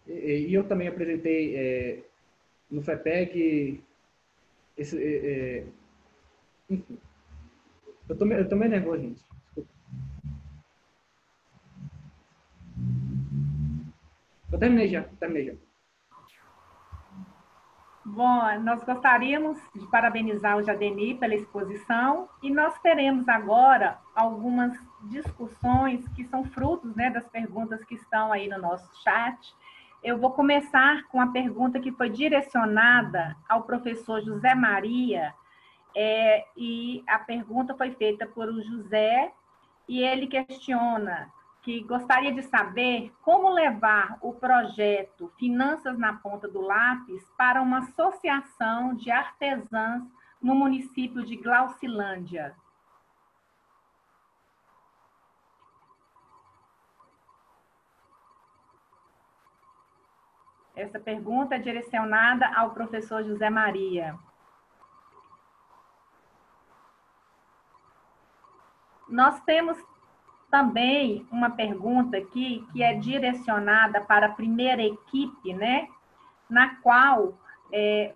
E eu também apresentei no FEPEG enfim. Eu tô meio nervoso, gente. Desculpa. Eu terminei já. Bom, nós gostaríamos de parabenizar o Jadeni pela exposição, e nós teremos agora algumas discussões que são frutos, né, das perguntas que estão aí no nosso chat. Eu vou começar com a pergunta que foi direcionada ao professor José Maria, e a pergunta foi feita por o José, e ele questiona que gostaria de saber como levar o projeto Finanças na Ponta do Lápis para uma associação de artesãs no município de Glaucilândia. Essa pergunta é direcionada ao professor José Maria. Nós temos também uma pergunta aqui que é direcionada para a primeira equipe, né? Na qual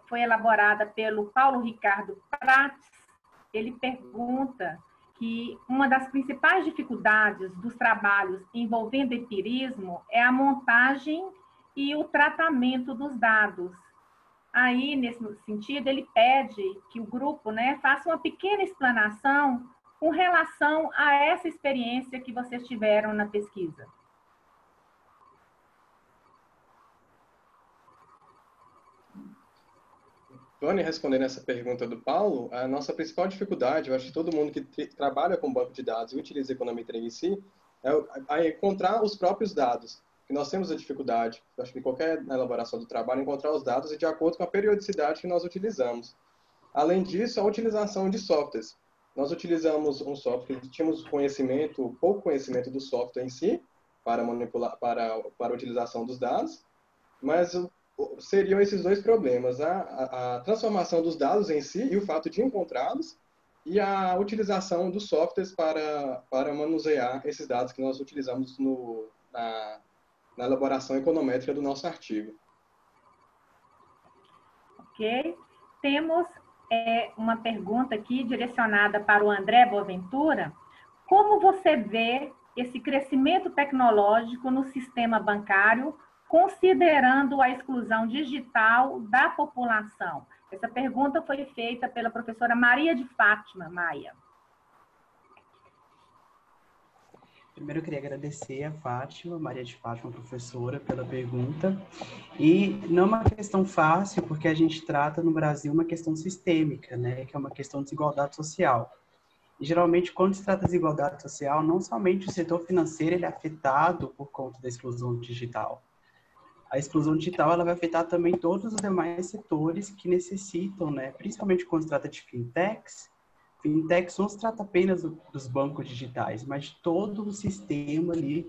foi elaborada pelo Paulo Ricardo Prates. Ele pergunta que uma das principais dificuldades dos trabalhos envolvendo empirismo é a montagem e o tratamento dos dados. Aí, nesse sentido, ele pede que o grupo, né, faça uma pequena explanação com relação a essa experiência que vocês tiveram na pesquisa. Tony, respondendo essa pergunta do Paulo, a nossa principal dificuldade, eu acho que todo mundo que trabalha com banco de dados e utiliza a econometria em si, é encontrar os próprios dados. E nós temos a dificuldade, eu acho que em qualquer elaboração do trabalho, encontrar os dados e de acordo com a periodicidade que nós utilizamos. Além disso, a utilização de softwares. Nós utilizamos um software, tínhamos pouco conhecimento do software em si, para manipular, para a utilização dos dados, mas seriam esses dois problemas, a transformação dos dados em si e o fato de encontrá-los, e a utilização dos softwares para manusear esses dados que nós utilizamos na elaboração econométrica do nosso artigo. Ok. Temos uma pergunta aqui direcionada para o André Boaventura. Como você vê esse crescimento tecnológico no sistema bancário, considerando a exclusão digital da população? Essa pergunta foi feita pela professora Maria de Fátima Maia. Primeiro, eu queria agradecer a Fátima, Maria de Fátima, professora, pela pergunta. E não é uma questão fácil, porque a gente trata no Brasil uma questão sistêmica, né, que é uma questão de desigualdade social. E, geralmente, quando se trata de desigualdade social, não somente o setor financeiro ele é afetado por conta da exclusão digital. A exclusão digital ela vai afetar também todos os demais setores que necessitam, né, principalmente quando se trata de fintechs. Fintechs não se trata apenas dos bancos digitais, mas de todo o sistema ali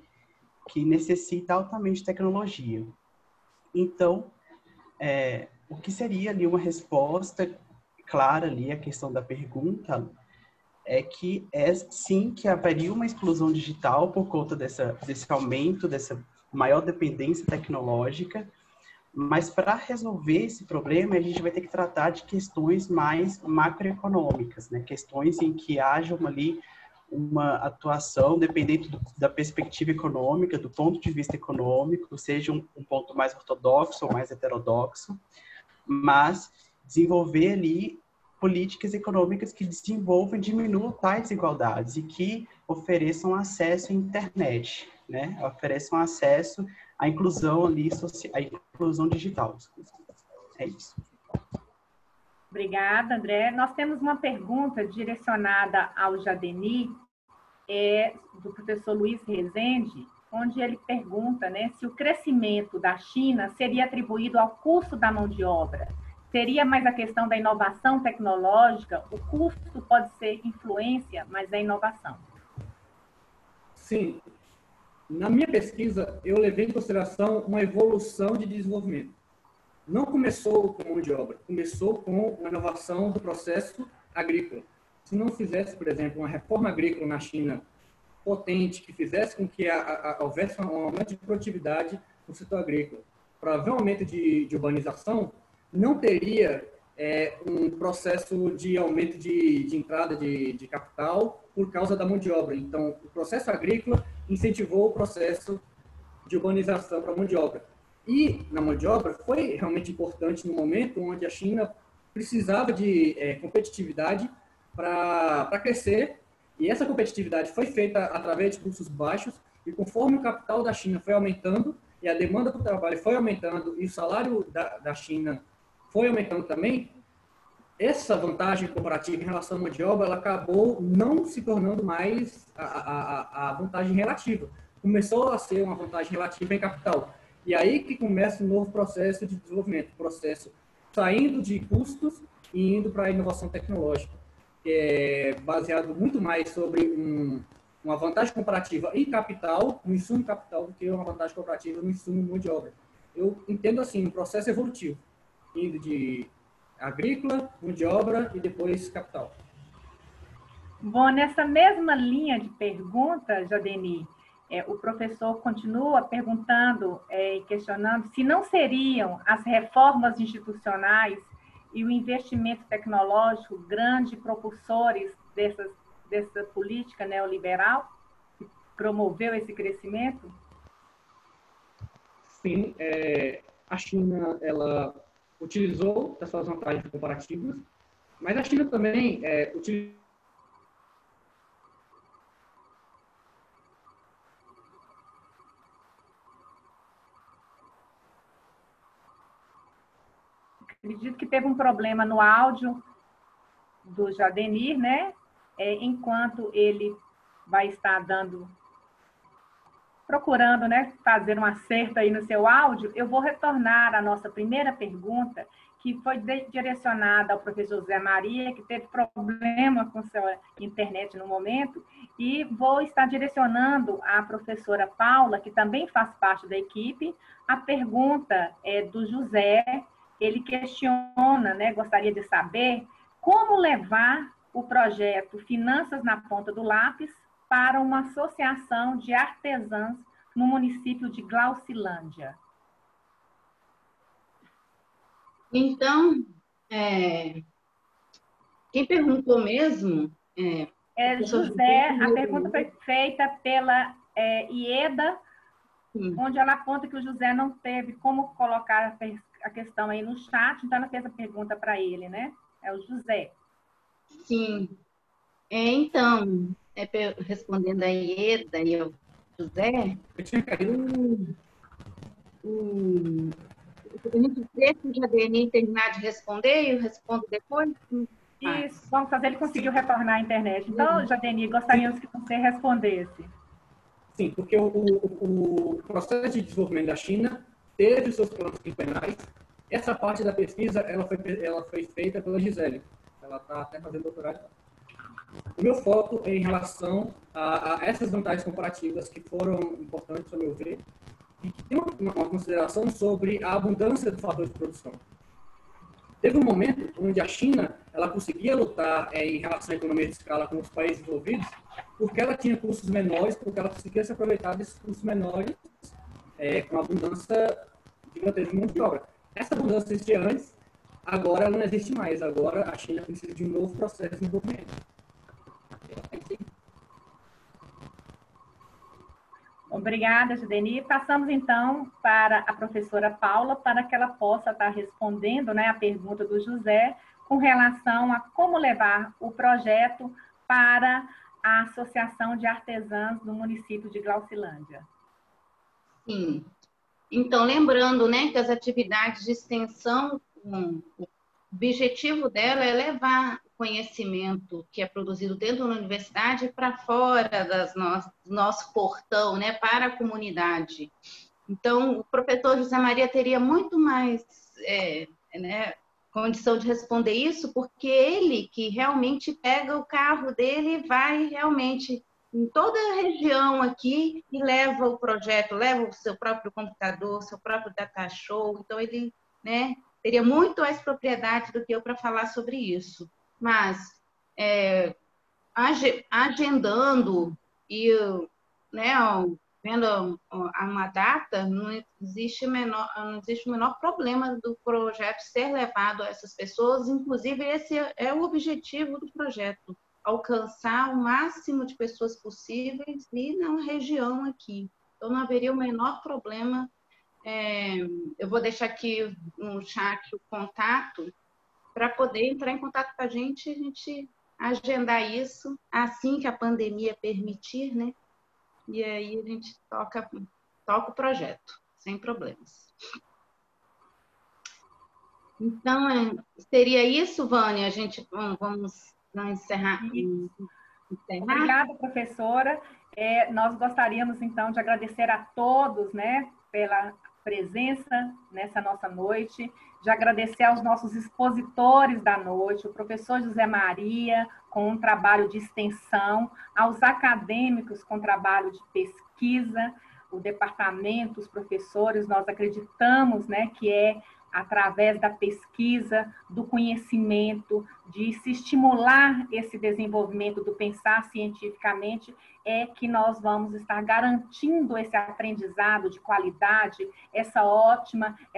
que necessita altamente tecnologia. Então, o que seria ali uma resposta clara ali à questão da pergunta é que sim que haveria uma exclusão digital por conta desse aumento, dessa maior dependência tecnológica, mas para resolver esse problema, a gente vai ter que tratar de questões mais macroeconômicas, né? Questões em que haja ali uma atuação dependente da perspectiva econômica, do ponto de vista econômico, seja um ponto mais ortodoxo ou mais heterodoxo, mas desenvolver ali políticas econômicas que desenvolvam e diminuam tais desigualdades e que ofereçam acesso à internet, né? Ofereçam acesso à inclusão ali, a inclusão digital. É isso. Obrigada, André. Nós temos uma pergunta direcionada ao Jadeni, do professor Luiz Rezende, onde ele pergunta, né, se o crescimento da China seria atribuído ao custo da mão de obra. Seria mais a questão da inovação tecnológica? O custo pode ser influência, mas é inovação. Sim. Na minha pesquisa, eu levei em consideração uma evolução de desenvolvimento. Não começou com mão de obra, começou com a inovação do processo agrícola. Se não fizesse, por exemplo, uma reforma agrícola na China potente, que fizesse com que houvesse um aumento de produtividade no setor agrícola, para haver um aumento de urbanização, não teria um processo de aumento de entrada de capital por causa da mão de obra. Então, o processo agrícola incentivou o processo de urbanização para a mão de obra. E, na mão de obra, foi realmente importante no momento onde a China precisava de competitividade para crescer, e essa competitividade foi feita através de custos baixos, e conforme o capital da China foi aumentando, e a demanda por trabalho foi aumentando, e o salário da China foi aumentando também, essa vantagem comparativa em relação à mão de obra, ela acabou não se tornando mais a vantagem relativa. Começou a ser uma vantagem relativa em capital. E aí que começa um novo processo de desenvolvimento, processo saindo de custos e indo para a inovação tecnológica, que é baseado muito mais sobre uma vantagem comparativa em capital, no insumo capital, do que uma vantagem comparativa no insumo mão de obra. Eu entendo assim, um processo evolutivo, indo de agrícola, mão de obra e depois capital. Bom, nessa mesma linha de pergunta, Jadeni, o professor continua perguntando e questionando se não seriam as reformas institucionais e o investimento tecnológico grandes propulsores dessa política neoliberal que promoveu esse crescimento? Sim, a China, ela utilizou das suas vantagens comparativas, mas a China também utilizou. Acredito que teve um problema no áudio do Jadenir, né? Enquanto ele vai estar procurando, né, fazer um acerto aí no seu áudio, eu vou retornar à nossa primeira pergunta, que foi direcionada ao professor José Maria, que teve problema com sua internet no momento, e vou estar direcionando à professora Paula, que também faz parte da equipe. A pergunta é do José. Ele questiona, né, gostaria de saber como levar o projeto Finanças na Ponta do Lápis para uma associação de artesãs no município de Glaucilândia. Então, quem perguntou mesmo... José, a pergunta foi feita pela Ieda, onde ela aponta que o José não teve como colocar a questão aí no chat, então ela fez a pergunta para ele, né? É o José. Sim. Então, respondendo a Ieda e ao José, a gente deixa o Jadenir terminar de responder e eu respondo depois? Isso, vamos fazer ele conseguiu retornar à internet. Então, Jadenir, gostaríamos que você respondesse. Sim, porque o processo de desenvolvimento da China teve os seus planos quinquenais. Essa parte da pesquisa ela foi feita pela Gisele. Ela está até fazendo doutorado. O meu foco é em relação a essas vantagens comparativas que foram importantes, ao meu ver, e que tem uma consideração sobre a abundância do fator de produção. Teve um momento onde a China ela conseguia lutar em relação à economia de escala com os países desenvolvidos, porque ela tinha custos menores, porque ela conseguia se aproveitar desses custos menores com abundância gigantesca de mão de obra. Essa abundância existia antes, agora ela não existe mais. Agora a China precisa de um novo processo de desenvolvimento. Obrigada, Jadenir. Passamos, então, para a professora Paula, para que ela possa estar respondendo, né, a pergunta do José com relação a como levar o projeto para a Associação de Artesãs do município de Glaucilândia. Sim. Então, lembrando, né, que as atividades de extensão, o objetivo dela é levar o conhecimento que é produzido dentro da universidade para fora do nosso portão, né, para a comunidade. Então, o professor José Maria teria muito mais condição de responder isso, porque ele que realmente pega o carro dele e vai realmente em toda a região aqui e leva o projeto, leva o seu próprio computador, seu próprio data show. Então, ele, né, teria muito mais propriedade do que eu para falar sobre isso. Mas, agendando e, né, vendo uma data, não existe o menor problema do projeto ser levado a essas pessoas. Inclusive, esse é o objetivo do projeto, alcançar o máximo de pessoas possíveis e na região aqui. Então, não haveria o menor problema. Eu vou deixar aqui no chat o contato para poder entrar em contato com a gente agendar isso assim que a pandemia permitir, né? E aí a gente toca o projeto, sem problemas. Então, seria isso, Vânia? A gente vamos encerrar. Obrigada, professora. Nós gostaríamos, então, de agradecer a todos, né, pela presença nessa nossa noite, de agradecer aos nossos expositores da noite, o professor José Maria, com um trabalho de extensão, aos acadêmicos com trabalho de pesquisa, o departamento, os professores. Nós acreditamos, né, que através da pesquisa, do conhecimento, de se estimular esse desenvolvimento do pensar cientificamente, que nós vamos estar garantindo esse aprendizado de qualidade, essa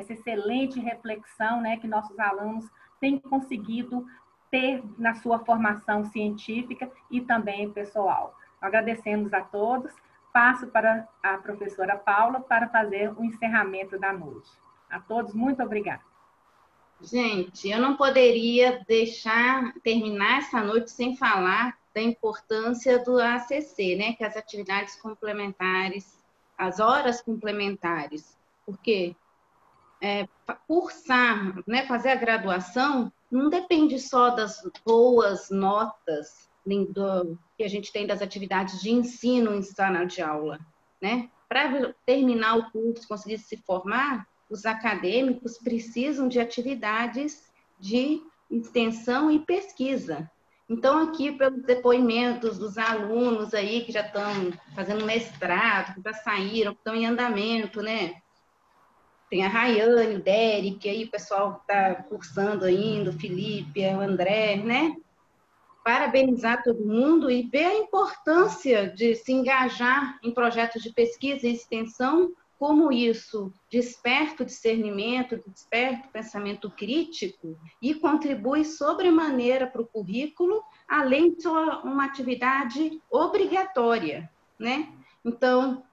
excelente reflexão, né, que nossos alunos têm conseguido ter na sua formação científica e também pessoal. Agradecemos a todos. Passo para a professora Paula para fazer o encerramento da noite. A todos, muito obrigada. Gente, eu não poderia terminar essa noite sem falar da importância do ACC, né? Que é as atividades complementares, as horas complementares. Porque cursar, né, fazer a graduação, não depende só das boas notas que a gente tem das atividades de ensino em sala de aula, né? Para terminar o curso, conseguir se formar, os acadêmicos precisam de atividades de extensão e pesquisa. Então, aqui, pelos depoimentos dos alunos aí que já estão fazendo mestrado, que já saíram, que estão em andamento, né? Tem a Rayane, o Derek, aí o pessoal que está cursando ainda, o Felipe, o André, né? Parabenizar todo mundo e ver a importância de se engajar em projetos de pesquisa e extensão, como isso desperta o discernimento, desperta o pensamento crítico e contribui sobremaneira para o currículo, além de ser uma atividade obrigatória, né? Então,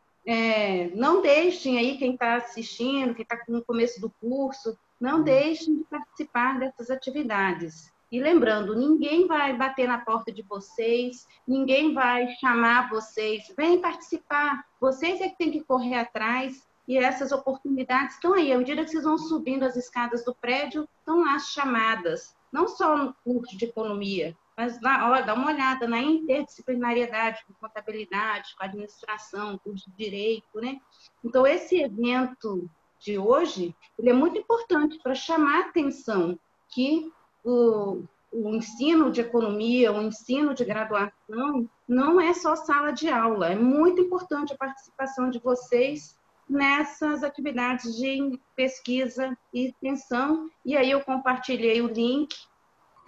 não deixem aí, quem está assistindo, quem está no começo do curso, não deixem de participar dessas atividades. E lembrando, ninguém vai bater na porta de vocês, ninguém vai chamar vocês, vem participar, vocês é que tem que correr atrás, e essas oportunidades estão aí. À medida que vocês vão subindo as escadas do prédio, estão lá as chamadas, não só no curso de economia, mas dá uma olhada na interdisciplinariedade, com contabilidade, com administração, curso de direito, né? Então, esse evento de hoje, ele é muito importante para chamar a atenção que o ensino de economia, o ensino de graduação, não é só sala de aula. É muito importante a participação de vocês nessas atividades de pesquisa e extensão. E aí eu compartilhei o link,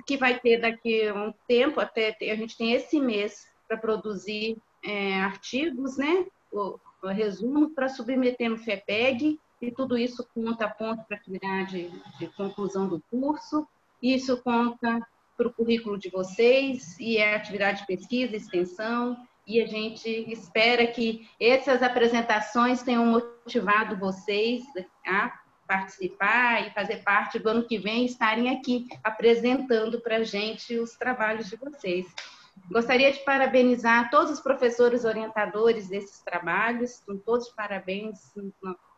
que vai ter daqui a um tempo, a gente tem esse mês para produzir artigos, né? O resumo para submeter no FEPEG, e tudo isso conta ponto para a atividade de conclusão do curso. Isso conta para o currículo de vocês, e é atividade de pesquisa, extensão, e a gente espera que essas apresentações tenham motivado vocês a participar e fazer parte do ano que vem, estarem aqui apresentando para a gente os trabalhos de vocês. Gostaria de parabenizar todos os professores orientadores desses trabalhos, com todos os parabéns,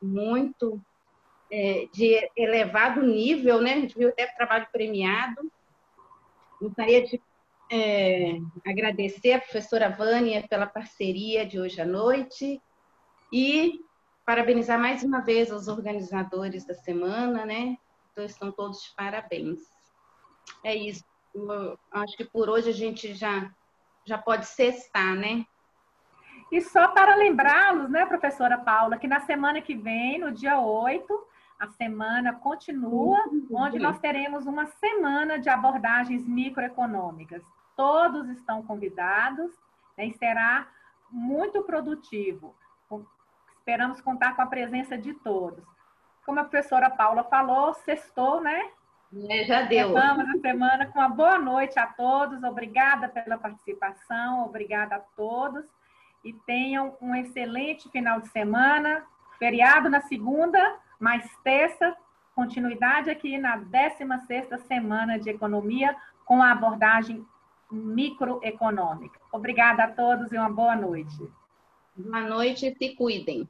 muito de elevado nível, né? A gente viu até trabalho premiado. Gostaria de agradecer a professora Vânia pela parceria de hoje à noite e parabenizar mais uma vez os organizadores da semana, né? Então, estão todos de parabéns. É isso. Eu acho que por hoje a gente já pode cestar, né? E só para lembrá-los, né, professora Paula, que na semana que vem, no dia 8, a semana continua, onde nós teremos uma semana de abordagens microeconômicas. Todos estão convidados, né, e será muito produtivo. Esperamos contar com a presença de todos. Como a professora Paula falou, sextou, né? Já deu. Começamos a semana com uma boa noite a todos. Obrigada pela participação, obrigada a todos. E tenham um excelente final de semana. Feriado na segunda, mais terça, continuidade aqui na 16ª Semana de Economia com a abordagem microeconômica. Obrigada a todos e uma boa noite. Boa noite e se cuidem.